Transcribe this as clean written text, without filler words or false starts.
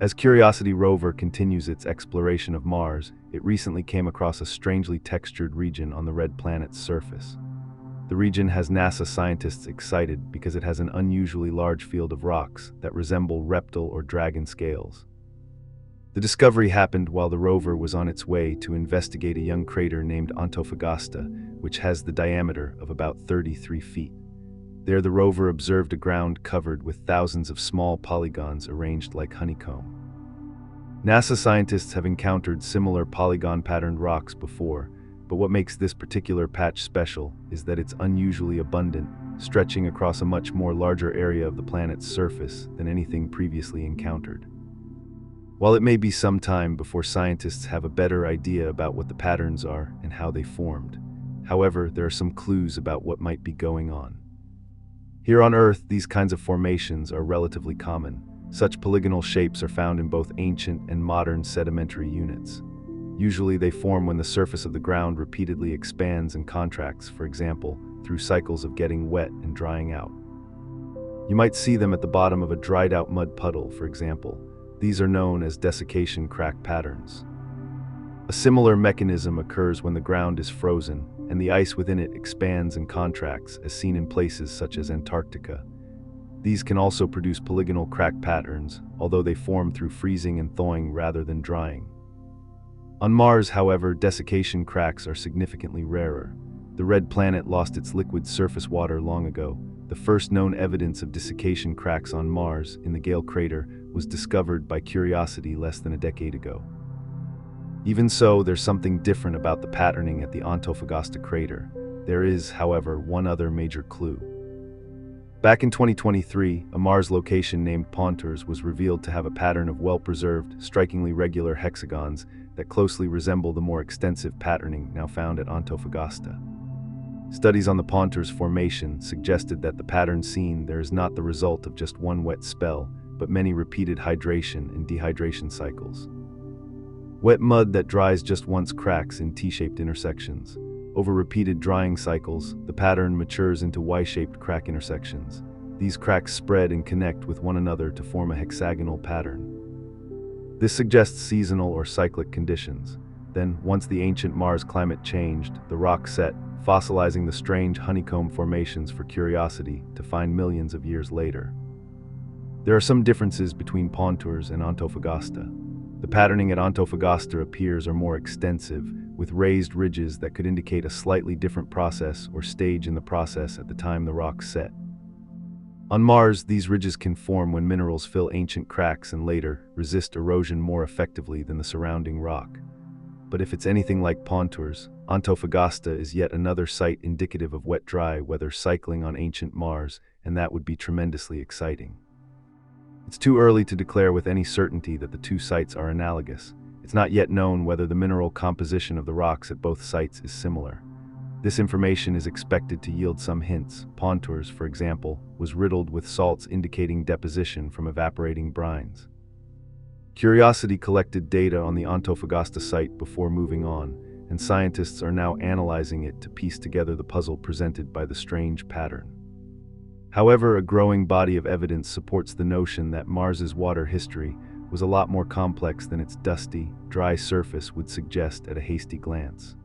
As Curiosity rover continues its exploration of Mars, it recently came across a strangely textured region on the red planet's surface. The region has NASA scientists excited because it has an unusually large field of rocks that resemble reptile or dragon scales. The discovery happened while the rover was on its way to investigate a young crater named Antofagasta, which has the diameter of about 33 feet. There, the rover observed a ground covered with thousands of small polygons arranged like honeycomb. NASA scientists have encountered similar polygon-patterned rocks before, but what makes this particular patch special is that it's unusually abundant, stretching across a much more larger area of the planet's surface than anything previously encountered. While it may be some time before scientists have a better idea about what the patterns are and how they formed, however, there are some clues about what might be going on. Here on Earth, these kinds of formations are relatively common. Such polygonal shapes are found in both ancient and modern sedimentary units. Usually they form when the surface of the ground repeatedly expands and contracts, for example, through cycles of getting wet and drying out. You might see them at the bottom of a dried-out mud puddle, for example. These are known as desiccation crack patterns. A similar mechanism occurs when the ground is frozen and the ice within it expands and contracts, as seen in places such as Antarctica. These can also produce polygonal crack patterns, although they form through freezing and thawing rather than drying. On Mars, however, desiccation cracks are significantly rarer. The red planet lost its liquid surface water long ago. The first known evidence of desiccation cracks on Mars, in the Gale crater, was discovered by Curiosity less than a decade ago. Even so, there's something different about the patterning at the Antofagasta crater. There is, however, one other major clue. Back in 2023, a Mars location named Ponturs was revealed to have a pattern of well-preserved, strikingly regular hexagons that closely resemble the more extensive patterning now found at Antofagasta. Studies on the Ponturs formation suggested that the pattern seen there is not the result of just one wet spell, but many repeated hydration and dehydration cycles. Wet mud that dries just once cracks in T-shaped intersections. Over repeated drying cycles, the pattern matures into Y-shaped crack intersections. These cracks spread and connect with one another to form a hexagonal pattern. This suggests seasonal or cyclic conditions. Then, once the ancient Mars climate changed, the rock set, fossilizing the strange honeycomb formations for Curiosity to find millions of years later. There are some differences between Ponturs and Antofagasta. The patterning at Antofagasta appears are more extensive, with raised ridges that could indicate a slightly different process or stage in the process at the time the rock set. On Mars, these ridges can form when minerals fill ancient cracks and later resist erosion more effectively than the surrounding rock. But if it's anything like Ponturs, Antofagasta is yet another site indicative of wet-dry weather cycling on ancient Mars, and that would be tremendously exciting. It's too early to declare with any certainty that the two sites are analogous. It's not yet known whether the mineral composition of the rocks at both sites is similar. This information is expected to yield some hints. Ponturs, for example, was riddled with salts indicating deposition from evaporating brines. Curiosity collected data on the Antofagasta site before moving on, and scientists are now analyzing it to piece together the puzzle presented by the strange pattern. However, a growing body of evidence supports the notion that Mars's water history was a lot more complex than its dusty, dry surface would suggest at a hasty glance.